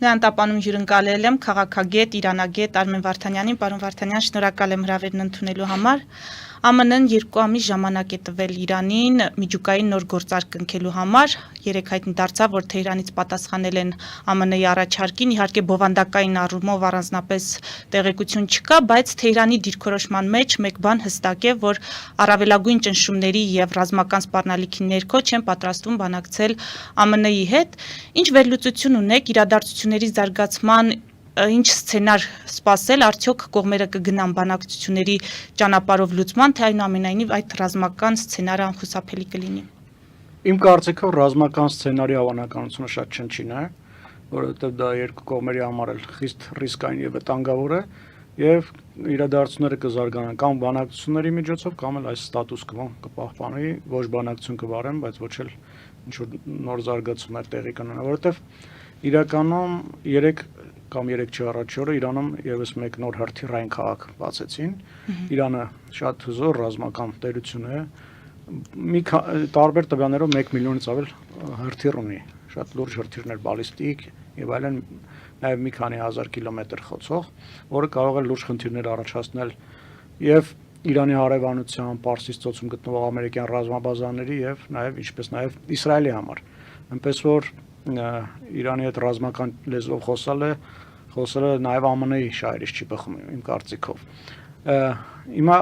Նրան տապանում հյուրընկալել եմ քաղաքագետ, իրանագետ Արմեն Վարդանյանին, պարոն Վարդանյան, շնորհակալ եմ հրավերն ընդունելու համար։ ԱՄՆ-ն 2 ամիս ժամանակ է տվել Իրանին միջուկային նոր գործարք կնքելու համար, երեկ հայտնի դարձավ, որ Թեհրանից պատասխանել են ԱՄՆ-ի առաջարկին, իհարկե բովանդակային առումով առանձնապես տեղեկություն չկա, բայց Թեհրանի դիրքորոշման մեջ մեկ բան հստակ է, որ առավելագույն ճնշումների եւ ռազմական սպառնալիքի ներքո չեն պատրաստվում բանակցել ԱՄՆ-ի հետ։ Ինչ վերլուծություն ունեք իրադարձությունների զարգացման ինչ սցենար սպասել, արդյոք կողմերը կգնան բանակցությունների ճանապարհով լուծման, թե այնուամենայնիվ այդ ռազմական սցենարը անխուսափելի կլինի։ Իմ կարծիքով ռազմական սցենարի հավանականությունը շատ չնչին է, որովհետև դա երկու կողմերի համար էլ խիստ ռիսկային եւ վտանգավոր է եւ իրադարձությունները կզարգանան կամ բանակցությունների միջոցով կամ էլ այս ստատուս կվոն կպահպանվի, ոչ բանակցություն կվարեն, բայց ոչ էլ ինչ որ նոր զարգացումներ տեղի կունենան, որովհետև իրականում 3 կամ 3 չի առաջ օրը Իրանում եւս մեկ նոր հրթիռային քաղաք բացեցին։ Իրանը շատ հզոր ռազմական տերություն է։ Մի տարբեր տվյալներով 1 միլիոնից ավել հրթիռ ունի, շատ լուրջ հրթիռներ, բալիստիկ եւ այլն, նաեւ մի քանի հազար կիլոմետր խոցող, որը կարող է լուրջ խնդիրներ առաջացնել եւ Իրանի հարևանության, Պարսից ծոցում գտնվող ամերիկյան ռազմաբազաների եւ նաեւ ինչպես նաեւ Իսրայելի համար։ Այնպես որ Իրանի հետ ռազմական լեզվով խոսելը նաև ԱՄՆ-ի շահերից չի բխում իմ կարծիքով։ Հիմա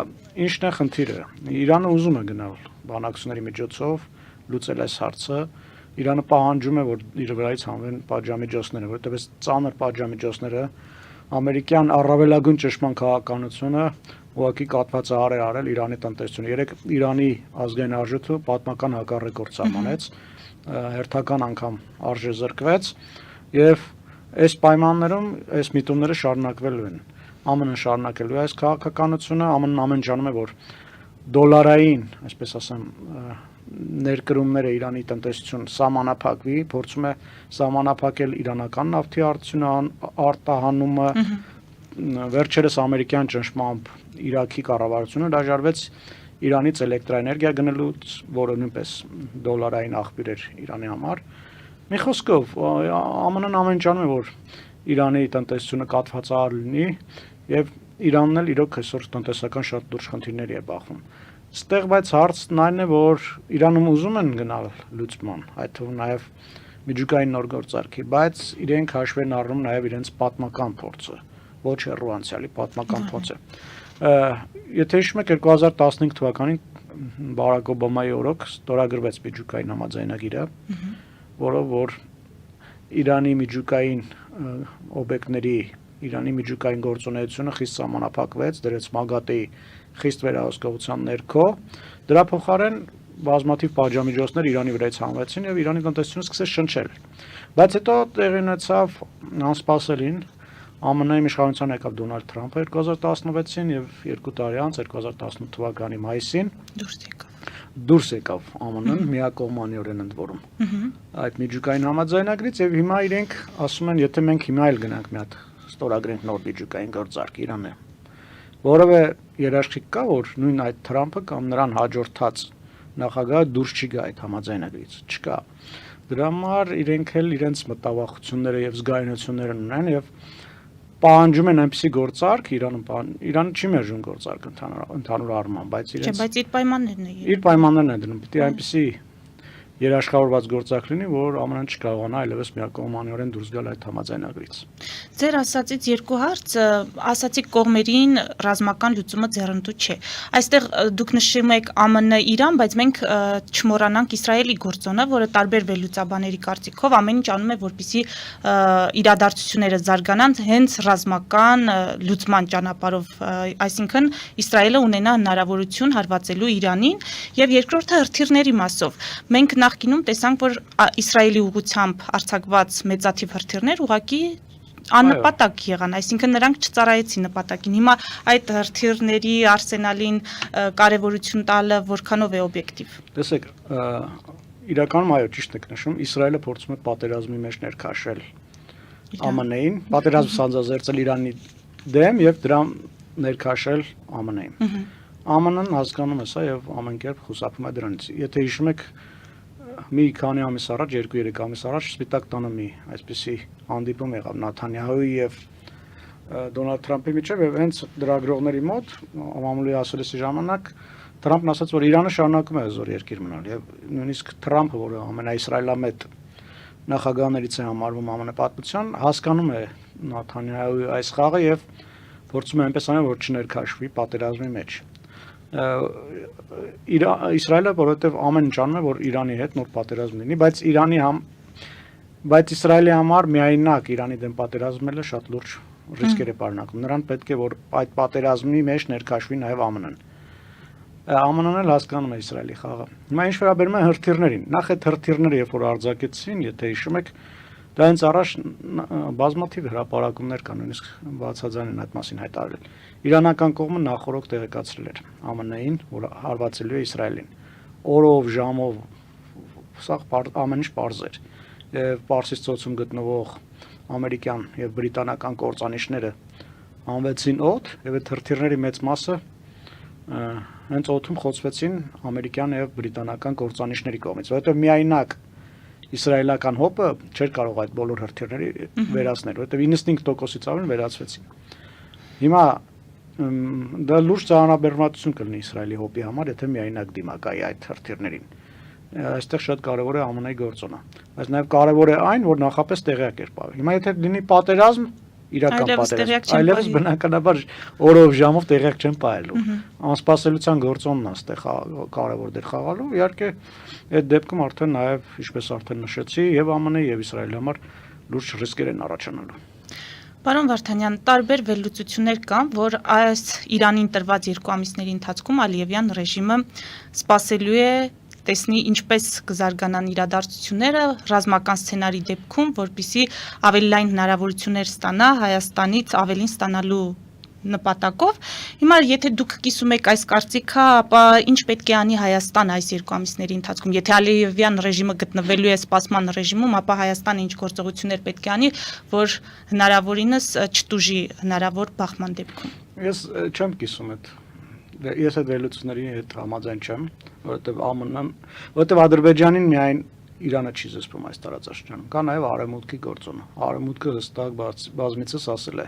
ինչն է խնդիրը։ Իրանը ուզում է գնալ բանակցությունների միջոցով լուծել այս հարցը։ Իրանը պահանջում է, որ իր վրայից հանվեն պատժամիջոցները, որովհետև այս ծանր պատժամիջոցները ամերիկյան առավելագույն ճնշման քաղաքականությունը ուղղակի կատվածահար է արել Իրանի տնտեսությունը։ Երեք Իրանի ազգային արժույթը պատմական հակառեկորդ սահմանեց, հերթական անգամ արժե զրկվեց եւ այս պայմաններում այս միտումները շարունակվելու են։ ԱՄՆ-ն շարունակելու է այս քաղաքականությունը, ԱՄՆ-ն ամեն ջանում է, որ դոլարային, այսպես ասեմ, ներկրումները Իրանի տնտեսություն սահմանափակվի, փորձում է սահմանափակել իրանական նավթի արտահանումը, վերջերս ամերիկյան ճնշմամբ Իրաքի կառավարությունը հրաժարվեց Իրանից էլեկտրաէներգիա գնելուց, որը նույնպես դոլարային աղբյուր էր Իրանի համար։ Մի խոսքով, ԱՄՆ-ն ամեն ջանում է, որ Իրանի տնտեսությունը կաթվածահար լինի եւ Իրանն էլ իրոք այսօր տնտեսական շատ լուրջ խնդիրների է բախվում։ Ստեղ բայց հարցն այն է, որ Իրանում ուզում են գնալ լուծման, այդ թվում նաեւ միջուկային նոր գործարքի, բայց իրենք հաշվի են առնում նաեւ իրենց պատմական փորձը, ոչ հեռու անցյալի պատմական փորձը։ Եթե հիշում եք 2015 թվականին Բարակ Օբամայի օրոք ստորագրվեց միջուկային համաձայնագիրը, որով որ Իրանի միջուկային օբյեկտների, Իրանի միջուկային գործունեությունը խիստ սահմանափակվեց, դրեց ՄԱԳԱՏԷ-ի խիստ վերահսկողության ներքո, դրա փոխարեն բազմաթիվ պատժամիջոցներ Իրանի վրայից հանվեցին եւ Իրանի տնտեսությունը սկսեց շնչել։ Բայց հետո տեղի ունեցավ անսպասելին ԱՄՆ-ի իշխանության եկավ Դոնալդ Թրամփը 2016-ին եւ 2 տարի անց 2018 թվականի մայիսին դուրս եկավ ԱՄՆ-ն միակողմանիորեն ընդ որում այդ միջուկային համաձայնագրից եւ հիմա իրենք ասում են, եթե մենք հիմա էլ գնանք մի հատ ստորագրենք նոր միջուկային գործարք Իրանը, որովե երաշխիք կա, որ նույն այդ Թրամփը կամ նրան հաջորդած նախագահը դուրս չի գա այդ համաձայնագրից, չկա։ Դրա համար իրենք էլ իրենց մտավախությունները եւ զգայունությունները ունեն եւ պահանջում են այնպիսի գործարք Իրանը չի մերժում գործարք ընդհանուր առմամբ, բայց իր պայմաններն է իր պայմաններն է դնում, պիտի այնպիսի երաշխավորված գործարք լինի, որ ԱՄՆ-ն չկարողանա այլևս միակողմանիորեն դուրս գալ այդ համաձայնագրից։ Ձեր ասացից երկու հարց, ասացիք կողմերին ռազմական լուծումը ձեռնտու չէ։ Այստեղ դուք նշում եք ԱՄՆ-Իրան, բայց մենք չմոռանանք Իսրայելի գործոնը, որը տարբեր վերլուծաբանների կարծիքով ամեն ինչ անում է, որպեսզի իրադարձությունները զարգանան հենց ռազմական լուծման ճանապարհով, այսինքն Իսրայելը ունենա հնարավորություն հարվածելու Իրանին, եւ երկրորդը հրթիռների մասով։ Մենք նախկինում տեսանք, որ Իսրայելի ուղղությամբ արձակված մեծաթիվ հրթիռներ ուղղակի աննպատակ եղան, այսինքն նրանք չծառայեցին նպատակին։ Հիմա այդ հրթիռների արսենալին կարևորություն տալը որքանով է օբյեկտիվ։ Տեսեք, իրականում այո, ճիշտ եք նշում, Իսրայելը փորձում է պատերազմի մեջ ներքաշել ԱՄՆ-ին, պատերազմ սանձազերծել Իրանի դեմ եւ դրա ներքաշել ԱՄՆ-ին։ ԱՄՆ-ն հասկանում է սա եւ ամեն կերպ խուսափում է դրանից։ Եթե հիշում եք, մի քանի ամիս առաջ, 2-3 ամիս առաջ Սպիտակ տանը մի այսպիսի հանդիպում եղավ Նաթանյահուի եւ Դոնալդ Թրամփի միջեւ եւ հենց դրագրողների մոտ մամուլի ասելիսի ժամանակ Թրամփն ասաց, որ Իրանը շարունակում է հզոր երկիր մնալ եւ նույնիսկ Թրամփը, որը ամենաիսրայելամետ նախագահներից է համարվում ԱՄՆ պատմության, հասկանում է Նաթանյահուի այս խաղը եւ փորձում է այնպես անել, որ չներքաշվի պատերազմի մեջ։ Իսրայելը, որովհետեւ ամեն ինչ անում է, որ Իրանի հետ նոր պատերազմ լինի, բայց Իսրայելի համար միայնակ Իրանի դեմ պատերազմելը շատ լուրջ ռիսկեր է պարունակում։ Նրան պետք է որ այդ պատերազմի մեջ ներքաշվի նաեւ ԱՄՆ-ն։ ԱՄՆ-ն էլ հասկանում է Իսրայելի խաղը։ Հիմա ինչ վերաբերում է հրթիռներին, նախ այդ հրթիռները երբ որ արձակեցին, եթե հիշում եք, դա հենց առաջ բազմաթիվ հրապարակումներ կան, նույնիսկ բացաձայն են այդ մասին հայտարարել։ Իրանական կողմը նախորդ տեղեկացրել էր ԱՄՆ-ին, որ հարվածելու է Իսրայելին։ Օրով, ժամով, սա ամեն ինչ պարզ էր։ Եվ Պարսից ծոցում գտնվող ամերիկյան եւ բրիտանական կործանիչները անվեցին օդ, եւ այդ հրթիռների մեծ մասը հենց օդում խոցվեցին ամերիկյան եւ բրիտանական կործանիչների կողմից, որովհետեւ միայնակ իսրայելական հոպը չէր կարող այդ բոլոր հրթիռների վերացնել, որովհետեւ 95%-ից ավելի վերացվեցին։ Հիմա դա լուրջ ծանրաբեռնվածություն կլինի Իսրայելի հոպի համար, եթե միայնակ դիմակայի այդ հրթիռներին։ Այստեղ շատ կարևոր է ԱՄՆ-ի գործոնը, բայց նաեւ կարևոր է այն, որ նախապես տեղյակ էր պահել։ Հիմա եթե լինի պատերազմ, իրական պատերազմ, այլևս բնականաբար օրով ժամով տեղյակ չեն պահելու։ Անսպասելիության գործոնն է այստեղ կարևոր դեր խաղալու։ Իհարկե, այդ դեպքում արդեն նաև, ինչպես արդեն նշեցի, եւ ԱՄՆ-ի եւ Իսրայելի համար լուրջ ռիսկեր են առաջանալու։ Պարոն Վարդանյան, տարբեր վերլուծություններ կան, որ այս Իրանին տրված 2 ամիսների ընթացքում Ալիևյան ռեժիմը սպասելու է տեսնի ինչպես կզարգանան իրադարձությունները ռազմական սցենարի դեպքում, որպեսզի ավելի լայն հնարավորություններ ստանա Հայաստանից ավելին ստանալու նպատակով։ Հիմա եթե դուք կիսում եք այս կարծիքը, ապա ինչ պետք է անի Հայաստանը այս 2 ամիսների ընթացքում։ Եթե Ալիևյան ռեժիմը գտնվելու է սպասման ռեժիմում, ապա Հայաստանը ինչ գործողություններ պետք է անի, որ հնարավորինս չտուժի հնարավոր բախման դեպքում։ Ես չեմ կիսում այդ Ես այդ վերլուծությունների հետ համաձայն չեմ, որովհետև Ադրբեջանին միայն Իրանը չի զսպում այս տարածաշրջանում, կա նաև Արևմուտքի գործոնը։ Արևմուտքը հստակ բազմիցս ասել է,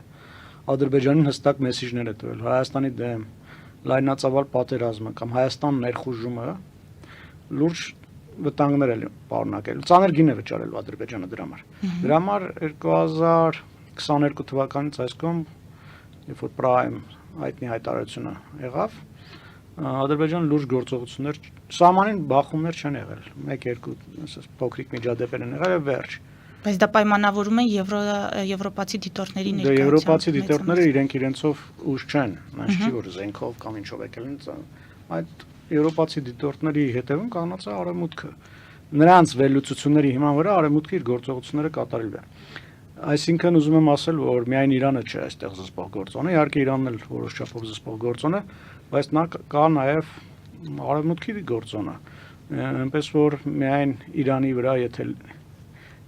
Ադրբեջանին հստակ մեսիջներ է տվել Հայաստանի դեմ, լայնածավալ պատերազմը կամ Հայաստան ներխուժումը լուրջ վտանգներ է պարունակել։ Ծանր գին է վճարել Ադրբեջանը դրա համար։ Դրա համար 2022 թվականից այս կողմ, երբ որ Prime հայտնի հայտարարությունը եղավ, Ադրբեջանը լուրջ գործողություններ, սահմանին բախումներ չեն եղել, 1-2 փոքրիկ միջադեպեր են եղել եւ վերջ։ Բայց դա պայմանավորում է եվրոպացի դիտորդների ներկայությամբ։ Դե եվրոպացի դիտորդները իրենք իրենցով ուժ չեն, այնց չի որ զենքով կամ ինչով եկել են, այդ եվրոպացի դիտորդների հետևում կանգնած է Արևմուտքը։ Նրանց վերլուծությունների հիման վրա Արևմուտքը իր գործողությունները կատարել է։ Այսինքն ուզում եմ ասել, որ միայն Իրանը չէ այստեղ զսպող գործոնը, իհարկե Իրանն էլ որոշ չափով զսպող գործոն է, բայց նա կա նաև Արևմուտքի գործոնը, այնպես որ միայն Իրանի վրա եթե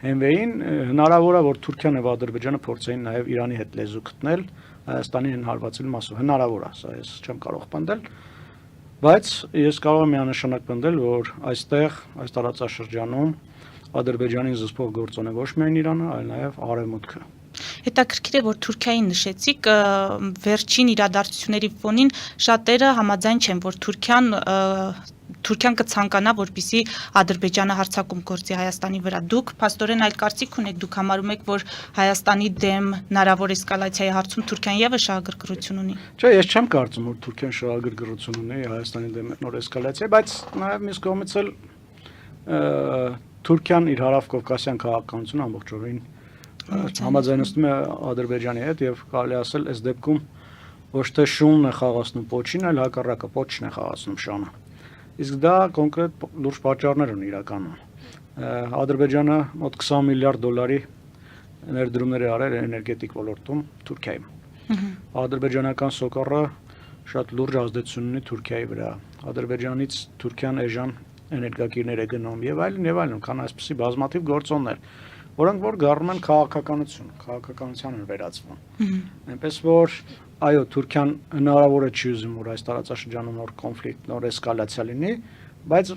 հենվեին, հնարավոր է որ Թուրքիան եւ Ադրբեջանը փորձեին նաև Իրանի հետ լեզու գտնել Հայաստանին հարվածելու մասով, հնարավոր է, սա ես չեմ կարող պնդել, բայց ես կարող եմ միանշանակ պնդել, որ այստեղ այս տարածաշրջանում Ադրբեջանին զսպող գործոն է ոչ միայն Իրանը, այլ նաև Արևմուտքը։ Հետաքրքիր է, որ Թուրքիային նշեցիք, վերջին իրադարձությունների ֆոնին շատերը համաձայն չեն, որ Թուրքիան կցանկանա, որպեսզի Ադրբեջանը հարձակում գործի Հայաստանի վրա։ Դուք փաստորեն այլ կարծիք ունեք, դուք համարում եք, որ Հայաստանի դեմ հնարավոր էսկալացիայի հարցում Թուրքիան եւս շահագրգռություն ունի։ Չէ, ես չեմ կարծում, որ Թուրքիան շահագրգռություն ունի Հայաստանի դեմ նոր էսկալացիա, բայց նաև մյուս կողմից էլ Թուրքիան իր հարավ-կովկասյան քաղաքականությունը ամբողջովին համաձայնեցնում է Ադրբեջանի հետ եւ կարելի ասել այս դեպքում ոչ թե շունն է խաղացնում պոչին, այլ հակառակը պոչն է խաղացնում շանը։ Իսկ դա կոնկրետ լուրջ պատճառներ ունի իրականում։ Ադրբեջանը մոտ 20 միլիարդ դոլարի ներդրումներ է արել էներգետիկ ոլորտում Թուրքիայում։ Ադրբեջանական սոկառը շատ լուրջ ազդեցություն ունի Թուրքիայի վրա։ Ադրբեջանից Թուրքիան էժան էներգակիրներ է գնում եւ այլն, քան այսպիսի բազմաթիվ գործոններ, որոնք որ գառնում են քաղաքականության են վերածվում։ Այնպես որ այո, Թուրքիան հնարավոր է չի ուզում որ այս տարածաշրջանում նոր կոնֆլիկտ, նոր էսկալացիա լինի, բայց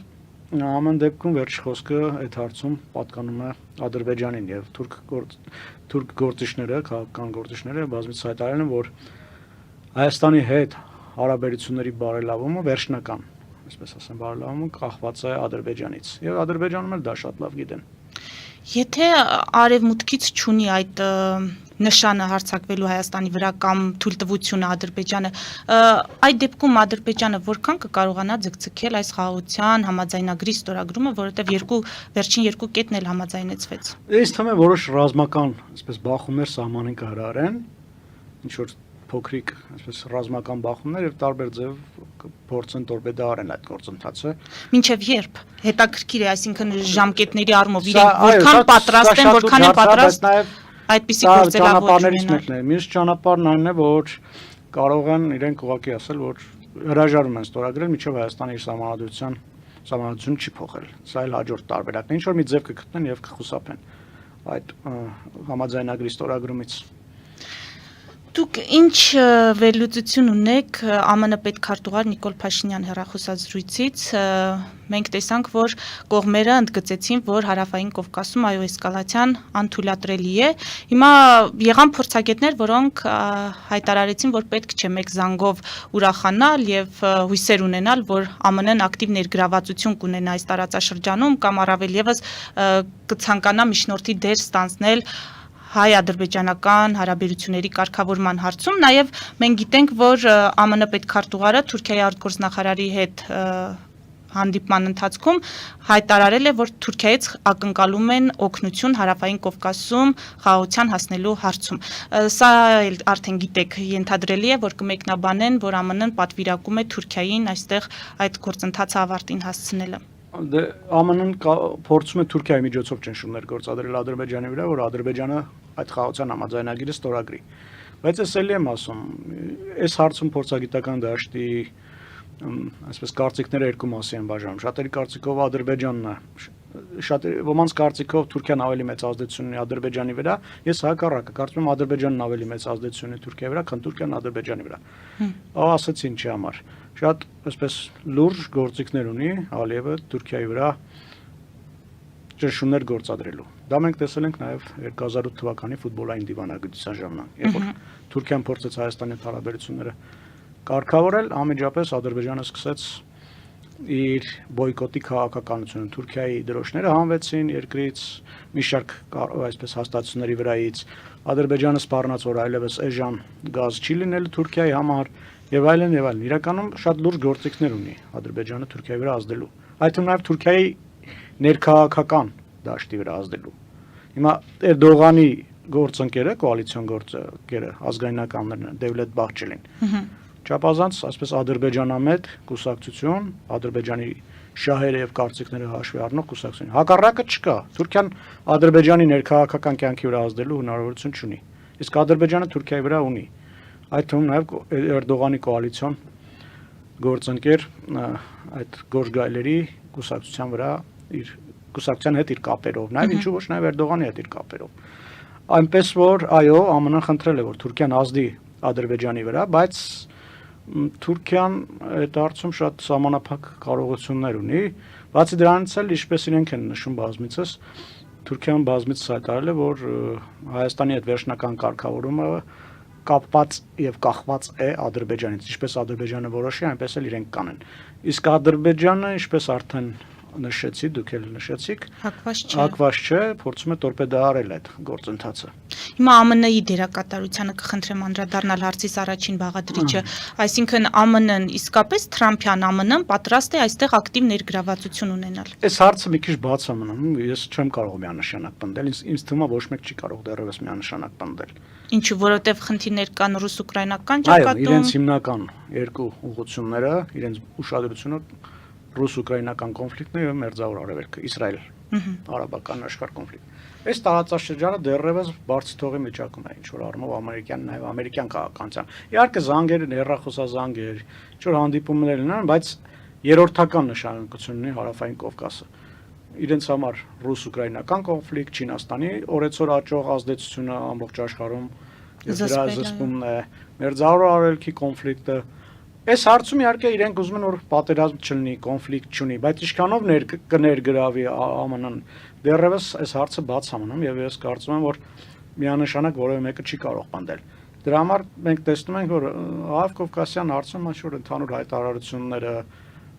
Ամեն դեպքում վերջ խոսքը այդ հարցում պատկանում է Ադրբեջանին եւ թուրք գործիչները, քաղաքական գործիչները բազմիցս հայտարարել են, որ Հայաստանի հետ հարաբերությունների բարելավումը վերջնական, այսպես ասեմ, բարելավումը կախված է Ադրբեջանից եւ Ադրբեջանում էլ դա շատ լավ գիտեն։ Եթե արևմուտքից չունի այդ նշանը հարձակվելու Հայաստանի վրա կամ թույլտվությունը Ադրբեջանը, այդ դեպքում Ադրբեջանը որքան կկարողանա ձգձգել այս խաղաղության համաձայնագրի ստորագրումը, որովհետև վերջին երկու կետն էլ համաձայնեցվեց։ Ես թվում է որոշ ռազմական, այսպես բախումներ սահմանին կհրահարեն, ինչ որ փոքրիկ, այսպես ռազմական բախումներ եւ տարբեր ձև փորձեն տորպեդարեն այդ գործընթացը։ Մինչև երբ հետաքրքիր է, այսինքն ժամկետների առումով իրենք որքան պատրաստ են, որքան են պատրաստ այդպիսի գործելավորումներ։ Մյուս ճանապարհն այն է, որ կարող են իրենք ուղղակի ասել, որ հրաժարվում են ստորագրել, միջև Հայաստանի իր սահմանադրությունը չի փոխել։ Սա էլ հաջորդ տարբերակն է, ինչ որ մի ձև կգտնեն եւ կխուսափեն այդ համաձայնագրի ստորագրումից։ Դուք ինչ վերլուծություն ունեք ԱՄՆ պետքարտուղար Նիկոլ Փաշինյան հեռախոսազրույցից, մենք տեսանք, որ կողմերը ընդգծեցին, որ հարավային Կովկասում այո էսկալացիան անթույլատրելի է։ Հիմա եղան փորձագետներ, որոնք հայտարարեցին, որ պետք չէ մեկ զանգով ուրախանալ եւ հույսեր ունենալ, որ ԱՄՆ-ն ակտիվ ներգրավվածություն կունենա այս տարածաշրջանում կամ առավել եւս կցանկանա միջնորդի դեր ստանձնել հայ-ադրբեջանական հարաբերությունների կարգավորման հարցում, նաև մենք գիտենք, որ ԱՄՆ պետքարտուղարը Թուրքիայի արտգործնախարարի հետ հանդիպման ընթացքում հայտարարել է, որ Թուրքիայից ակնկալում են օգնություն հարավային Կովկասում խաղաղության հասնելու հարցում։ Սա էլ արդեն գիտեք, ենթադրելի է, որ կմեկնաբանեն, որ ԱՄՆ-ն պատվիրակում է Թուրքիային այստեղ այդ գործընթացը ավարտին հասցնելը։ ԱՄՆ-ն փորձում է Թուրքիայի միջոցով ճնշումներ գործադրել Ադրբեջանի վրա, որ Ադրբեջանը այդ խաղաղության համաձայնագիրը ստորագրի։ Բայց ես էլի եմ ասում, այս հարցում փորձագիտական դաշտի այսպես կարծիքները երկու մասի են բաժանում։ Շատերի կարծիքով Ադրբեջանն է, ոմանց կարծիքով Թուրքիան ավելի մեծ ազդեցություն ունի Ադրբեջանի վրա, ես հակառակը կարծում եմ Ադրբեջանն ավելի մեծ ազդեցություն ունի Թուրքիայի վրա, քան Թուրքիան Ադրբեջանի վրա։ Ասացի ինչի համար։ Շատ այսպես լուրջ գործիքներ ունի Ալիևը Թուրքիայի վրա ճնշումներ գործադրելու։ Դա մենք տեսել ենք նաև 2008 թվականի ֆուտբոլային դիվանագիտության ժամանակ, երբ որ Թուրքիան փորձեց Հայաստանի հետ հարաբերությունները կարգավորել, անմիջապես Ադրբեջանը սկսեց իր բոյկոտի քաղաքականությունը։ Թուրքիայի դրոշները հանվեցին երկրից, մի շարք այսպես հաստատությունների վրայից։ Ադրբեջանը սպառնաց, որ այլևս էժան գազ չի լինելու Թուրքիայի համար եւ այլն եւ այլն։ Իրականում շատ լուրջ գործիքներ ունի Ադրբեջանը Թուրքիայի վրա ազդելու։ Այդ թվում նաև Թուրքիայի ներքաղաքական դաշտի վրա ազդելու։ Հիմա Էրդողանի գործընկերը, կոալիցիոն գործընկերը, ազգայնականներն Դևլետ Բաղչելին։ Չափազանց, այսպես ադրբեջանամետ կուսակցություն, Ադրբեջանի շահերը եւ կարծիքները հաշվի առնող կուսակցություն։ Հակառակը չկա։ Թուրքիան Ադրբեջանի ներքաղաքական կյանքի վրա ազդելու հնարավորություն չունի։ Իսկ Ադրբեջանը Թուրքիայի վրա ունի։ Այդ թվում նաև Էրդողանի կոալիցիոն գործընկեր այդ Գորժգայլերի կուսակցության վրա իր կուսակցության հետ իր կապերով, նաև ինչու ոչ նաև Էրդողանի հետ իր կապերով։ Այնպես որ այո, ԱՄՆ-ն խնդրել է, որ Թուրքիան ազդի Ադրբեջանի վրա, բայց Թուրքիան այդ հարցում շատ սահմանափակ կարողություններ ունի, բացի դրանից էլ ինչպես իրենք են նշում բազմիցս, Թուրքիան բազմիցս հայտարարել է, որ Հայաստանի հետ վերջնական կարգավորումը կապված եւ կախված է Ադրբեջանից, ինչպես Ադրբեջանը որոշի, այնպես էլ իրենք կանեն։ Իսկ Ադրբեջանը, ինչպես արդեն նշեցի, դուք էլ նշեցիք, հակված չէ, փորձում է տորպեդարել այդ գործընթացը։ Հիմա ԱՄՆ-ի դերակատարությանը կխնդրեմ անդրադառնալ հարցիս առաջին բաղադրիչը, այսինքն ԱՄՆ-ն իսկապես Թրամփյան ԱՄՆ-ն պատրաստ է այստեղ ակտիվ ներգրավվածություն ունենալ։ Այս հարցը մի քիչ բաց է մնում, ես չեմ կարող միանշանակ պնդել, ինձ թվում է ոչ մեկ չի կարող դեռևս միանշանակ պնդել։ Ինչու, որովհետև խնդիրներ կան ռուս-ուկրաինական ճակատում։ Այո, իրենց հիմնական երկու ուղղությունները, իրենց ուշադրությունը ռուս-ուկրաինական կոնֆլիկտն է եւ Մերձավոր Արևելքը, Իսրայել-արաբական աշխարհ կոնֆլիկտ։ Այս տարածաշրջանը դեռևս բարձր թողի միջակում է, ինչ որ առումով ամերիկյան նաեւ ամերիկյան քաղաքականության։ Իհարկե զանգեր, հեռախոսազանգեր, ինչ որ հանդիպումներ ունեն, բայց երրորդական նշանակություն ունի հարավային Կովկասը։ Իրենց համար ռուս-ուկրաինական կոնֆլիկտ, Չինաստանի օրեցօր աճող ազդեցությունը ամբողջ աշխարհում եւ դրա զսպումն է, Մերձավոր Արևելքի կոնֆլիկտը Այս հարցում իհարկե իրենք ուզում են որ պատերազմ չլինի, կոնֆլիկտ չունի, բայց ինչքանով կներգրավի ԱՄՆ-ն դեռևս այս հարցը բաց է մնում եւ ես կարծում եմ որ միանշանակ որևէ մեկը չի կարող պնդել։ Դրա համար մենք տեսնում ենք որ Հայ-Կովկասյան հարցում ինչ-որ ընդհանուր հայտարարությունները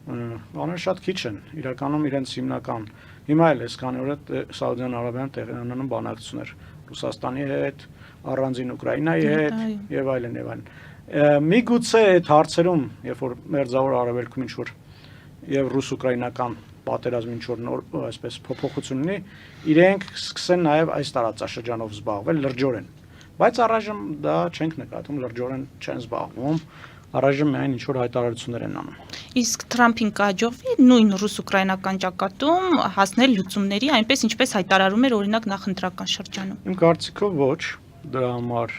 բաները շատ քիչ են, իրականում իրենց հիմնական հիմա էլ այսքանի օր Սաուդյան Արաբիան տեղի ունենում բանակցություններ Ռուսաստանի հետ, առանձին Ուկրաինայի հետ եւ այլն եւ այլն։ Միգուցե այդ հարցերում, երբ որ մերձավոր արևելքում ինչ-որ եւ ռուս-ուկրաինական պատերազմի ինչ-որ նոր այսպես փոփոխություն ունի, իրենք սկսեն նաեւ այս տարածաշրջանով զբաղվել լրջորեն։ Բայց առայժմ դա չենք նկատում, լրջորեն չեն զբաղվում, առայժմ միայն ինչ-որ հայտարարություններ են անում։ Իսկ Թրամփին կհաջողվի նույն ռուս-ուկրաինական ճակատում հասնել լուծումների, այնպես ինչպես հայտարարում էր օրինակ նախընտրական շրջանում։ Իմ կարծիքով ոչ, դրա համար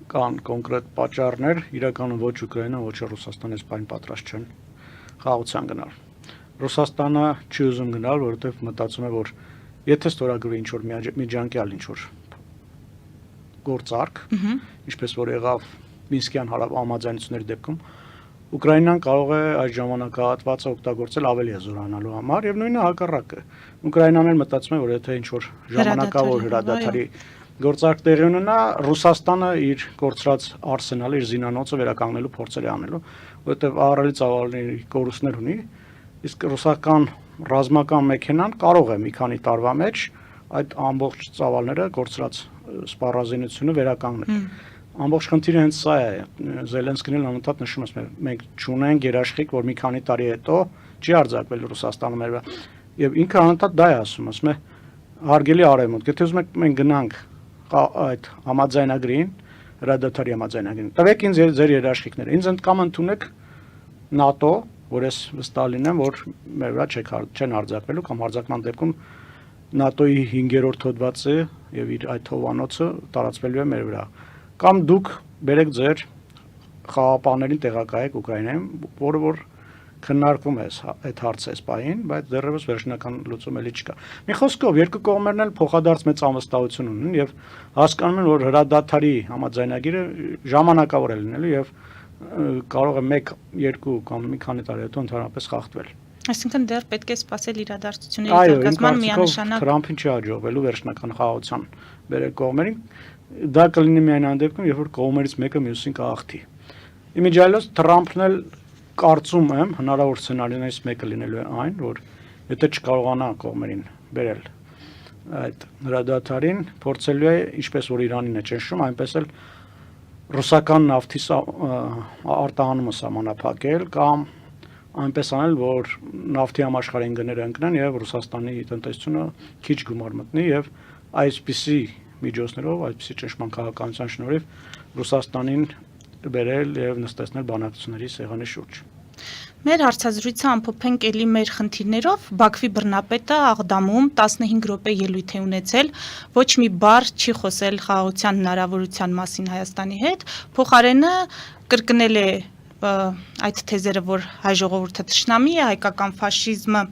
կան կոնկրետ պատճառներ, իրականում ոչ Ուկրաինան, ոչ Ռուսաստանը այս բան պատրաստ չեն խաղաղության գնալ։ Ռուսաստանը չի ուզում գնալ, որովհետև մտածում է, որ եթե ստորագրվի ինչ-որ միջանկյալ ինչ-որ գործարք, ինչպես որ եղավ Մինսկյան համաձայնությունների դեպքում, Ուկրաինան կարող է այս ժամանակահատվածը օգտագործել ավելի հզորանալու համար եւ նույնը հակառակը։ Ուկրաինան էլ մտածում է, որ եթե ինչ-որ ժամանակավոր հրադադարի գործարք տեղի ունենա, Ռուսաստանը իր կորցրած արսենալը, իր զինանոցը վերականգնելու փորձեր է անելու, որովհետև ահռելի ծավալների կորուստներ ունի, իսկ ռուսական ռազմական մեքենան կարող է մի քանի տարվա մեջ այդ ամբողջ ծավալները կորցրած սպառազինությունը վերականգնել։ Ամբողջ խնդիրը հենց սա է։ Զելենսկին էլ անընդհատ նշում է, մենք չունենք երաշխիք, որ մի քանի տարի հետո չի արձակվել Ռուսաստանը մեր վրա։ Եվ ինքը անընդհատ դա է ասում, ասում է հարգելի արևմուտք, եթե ուզում եք մենք գնանք այդ համաձայնագրին, հրադադարի համաձայնագրին։ Տվեք ինձ ձեր երաշխիքները։ Ինձ կամ ընդունեք ՆԱՏՕ, որ ես վստահ լինեմ, որ մեր վրա չեն արձակվելու կամ արձակման դեպքում ՆԱՏՕ-ի 5-րդ հոդվածը եւ իր այդ հովանոցը տարածվելու է մեր վրա։ Կամ դուք բերեք ձեր խաղապաներին տեղակայեք Ուկրաինայում, որը որ քննարկվում է այդ հարցը այս պահին, բայց դեռևս վերջնական լուծում էլի չկա։ Մի խոսքով երկու կողմերն էլ փոխադարձ մեծ անվստահություն ունեն եւ հասկանում են, որ հրադադարի համաձայնագիրը ժամանակավոր է լինելու եւ կարող է 1-2 կամ մի քանի տարի հետո ընդհանրապես խախտվել։ Այսինքն դեռ պետք է սպասել իրադարձությունների զարգացման միանշանակ։ Թրամփին չի հաջողվելու վերջնական խաղաղության բերել կողմերին, դա կլինի միայն այն դեպքում, երբ որ կողմերից մեկը մյուսին կհաղթի։ Իմիջիայլոց Թրամփն էլ կարծում եմ հնարավոր սցենարիներից մեկը լինելու է այն, որ եթե չկարողանա կողմերին բերել այդ հրադադարին, փորձելու է ինչպես որ Իրանին է ճնշում, այնպես էլ ռուսական նավթի արտահանումը սահմանափակել կամ այնպես անել, որ նավթի համաշխարհային գները ընկնեն եւ Ռուսաստանի տնտեսությունը քիչ գումար մտնի եւ այսպիսի միջոցներով, այսպիսի ճնշման քաղաքականության շնորհիվ Ռուսաստանին բերել եւ նստեցնել բանակցությունների սեղանի շուրջ։ Մեր հարցազրույցը ամփոփենք էլի մեր խնդիրներով։ Բաքվի բռնապետը Աղդամում 15 րոպե ելույթ է ունեցել, ոչ մի բառ չի խոսել խաղաղության հնարավորության մասին Հայաստանի հետ, փոխարենը կրկնել է այդ թեզերը, որ հայ ժողովուրդը թշնամի է, հայկական ֆաշիզմը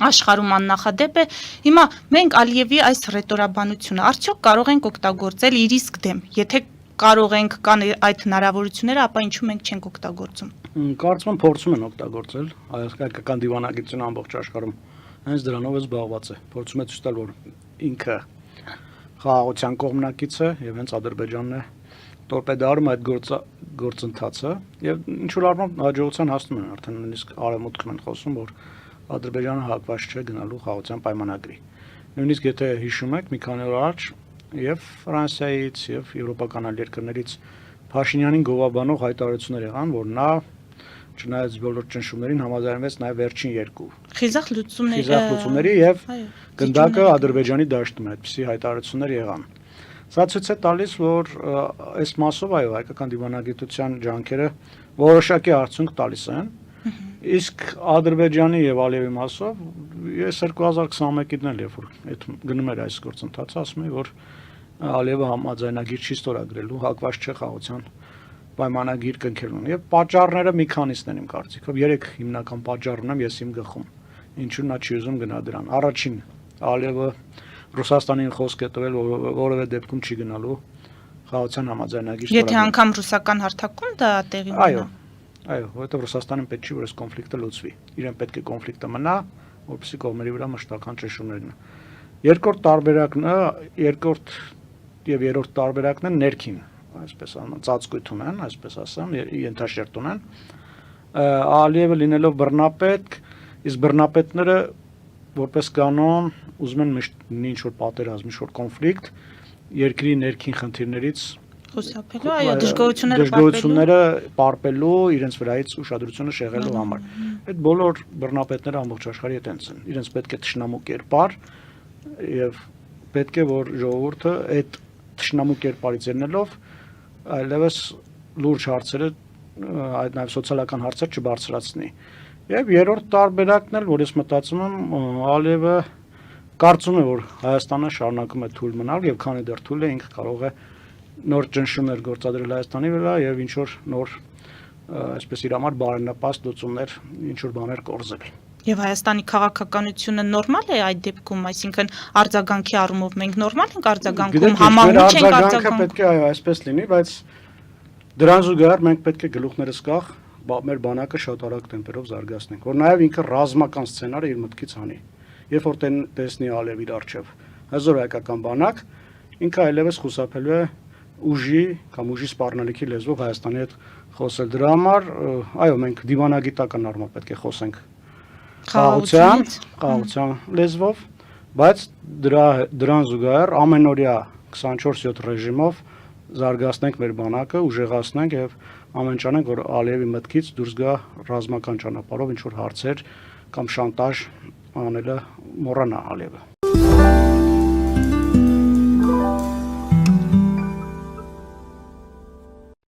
աշխարհում աննախադեպ է։ Հիմա մենք Ալիևի այս ռետորաբանությունը արդյոք կարող ենք օգտագործել իր իսկ դեմ։ Եթե կարող ենք կան այդ հնարավորությունները, ապա ինչու մենք չենք օգտագործում։ Կարծում եմ փորձում են օգտագործել հայկական դիվանագիտությունը ամբողջ աշխարհում հենց դրանով է զբաղված է։ Փորձում է ցույց տալ, որ ինքը խաղաղության կողմնակից է եւ հենց Ադրբեջանն է տորպեդարում այդ գործընթացը եւ ինչ որ առումով հաջողության հասնում են արդեն նույնիսկ արևմուտքում են խոսում, որ Ադրբեջանը հակված չէ գնալու խաղաղության պայմանագրի։ Նույնիսկ եթե հիշում եք, մի քանի օր առաջ եւ Ֆրանսիայից եւ եվրոպական այլ երկրներից Փաշինյանին գովաբանող հայտարարություններ եղան, որ նա չնայած բոլոր ճնշումներին համաձայնվեց նաեւ վերջին երկու խիզախ լուծումների եւ գնդակը Ադրբեջանի դաշտում այդպիսի հայտարարություններ եղան։ Սա ցույց է տալիս, որ այս մասով այո, հայկական դիվանագիտության ջանքերը որոշակի արդյունք տալիս են։ Իսկ Ադրբեջանի եւ Ալիևի մասով ես 2021-ին էլ երբ որ այդ գնում էր այս գործընթացը, ասում եմ, որ Ալիևը համաձայնագիր չի ստորագրելու, հակված չէ խաղաղության պայմանագիր կնքելուն։ Եվ պատճառները մի քանիսն են իմ կարծիքով, 3 հիմնական պատճառ ունեմ ես իմ գլխում։ Ինչու նա չի ուզում գնա դրան։ Առաջին, Ալիևը Ռուսաստանին խոսք է տվել, որևէ դեպքում չի գնալու խաղաղության համաձայնագիր ստորագրել։ Եթե անգամ ռուսական հարթակում դա տեղի ունենա։ Այո, որովհետև Ռուսաստանին պետք չի, որ այս կոնֆլիկտը լուծվի։ Իրեն պետք է կոնֆլիկտը մնա, որպեսզի կողմերի վրա մշտական ճնշումներն։ Երկրորդ եւ երրորդ տարբերակն են ներքին, այսպես ասեմ, ծածկույթ ունեն, այսպես ասեմ, ենթաշերտ ունեն։ Ալիևը լինելով բռնապետ, իսկ բռնապետները որպես կանոն ուզում են միշտ ինչ որ պատերազմ, ինչ որ կոնֆլիկտ երկրի ներքին խնդիրներից Խուսափելու, այո, դժգոհությունները պարպելու, իրենց վրայից ուշադրությունը շեղելու համար։ Այդ բոլոր բռնապետները ամբողջ աշխարհի հետ են, իրենց պետք է թշնամու կերպար եւ պետք է որ ժողովուրդը այդ թշնամու կերպարից ելնելով այլևս լուրջ հարցերը, այդ նաեւ սոցիալական հարցեր չբարձրացնի։ Եվ երրորդ տարբերակն էլ, որ ես մտածում եմ, Ալիևը կարծում է, որ Հայաստանը շարունակում է թույլ մնալ եւ քանի դեռ թույլ է, ինքը կարող է նոր ճնշումներ գործադրել Հայաստանի վրա եւ ինչ որ նոր այսպես իր համար բարենպաստ լուծումներ, ինչ որ բաներ կորզել։ Եվ Հայաստանի քաղաքականությունը նորմալ է այդ դեպքում, այսինքն արձագանքի առումով մենք նորմալ ենք արձագանքում, համահունչ ենք արձագանքում։ Պետք է այո, այսպես լինի, բայց դրան զուգահեռ մենք պետք է գլուխներս կախ մեր բանակը շատ արագ տեմպերով զարգացնենք, որ նաեւ ինքը ռազմական սցենարը իր մտքից հանի։ Երբ որ տեսնի Ալիև իր արչեւ հզոր հայկական բանակ, ինքը այլևս խուսափելու է ուժի կամ ուժի սպառնալիքի լեզվով Հայաստանի հետ խոսել։ Դրա համար այո, մենք դիվանագիտական առումով պետք է խոսենք խաղաղության լեզվով, բայց դրան զուգահեռ ամենօրյա 24/7 ռեժիմով զարգացնենք մեր բանակը, ուժեղացնենք եւ ամեն ճանենք, որ Ալիևի մտքից դուրս գա ռազմական ճանապարհով ինչ որ հարցեր կամ շանտաժ անելը մոռանա Ալիևը։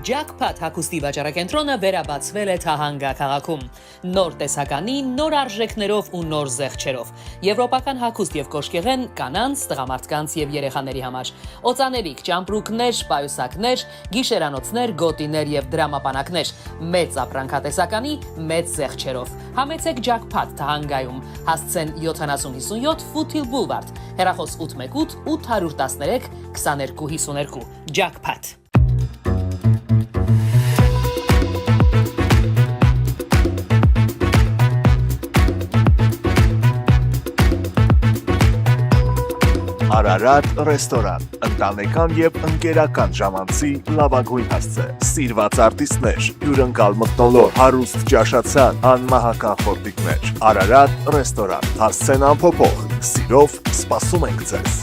Jackpot հագուստի վաճառակենտրոնը վերաբացվել է Թահանգա քաղաքում։ Նոր տեսականի, նոր արժեքներով ու նոր զեղչերով։ Եվրոպական հագուստ եւ կոշկեղեն կանանց, տղամարդկանց եւ երեխաների համար։ Օծանելիք, ճամպրուկներ, պայուսակներ, գիշերանոցներ, գոտիներ եւ դրամապանակներ։ Մեծ ապրանքատեսականի, մեծ զեղչերով։ Համեցեք Jackpot Թահանգայում։ Հասցեն 7057 Foothill Boulevard։ Հեռախոս 818 813 2252։ Jackpot։ Արարատ ռեստորան, ընտանեկան եւ ընկերական ժամանցի լավագույն հասցե, սիրված արտիստներ, հյուրընկալ մթնոլորտ, հարուստ ճաշացան, անմահական խորտիկներ, Արարատ ռեստորան, հասցեն անփոփոխ, սիրով սպասում ենք ձեզ։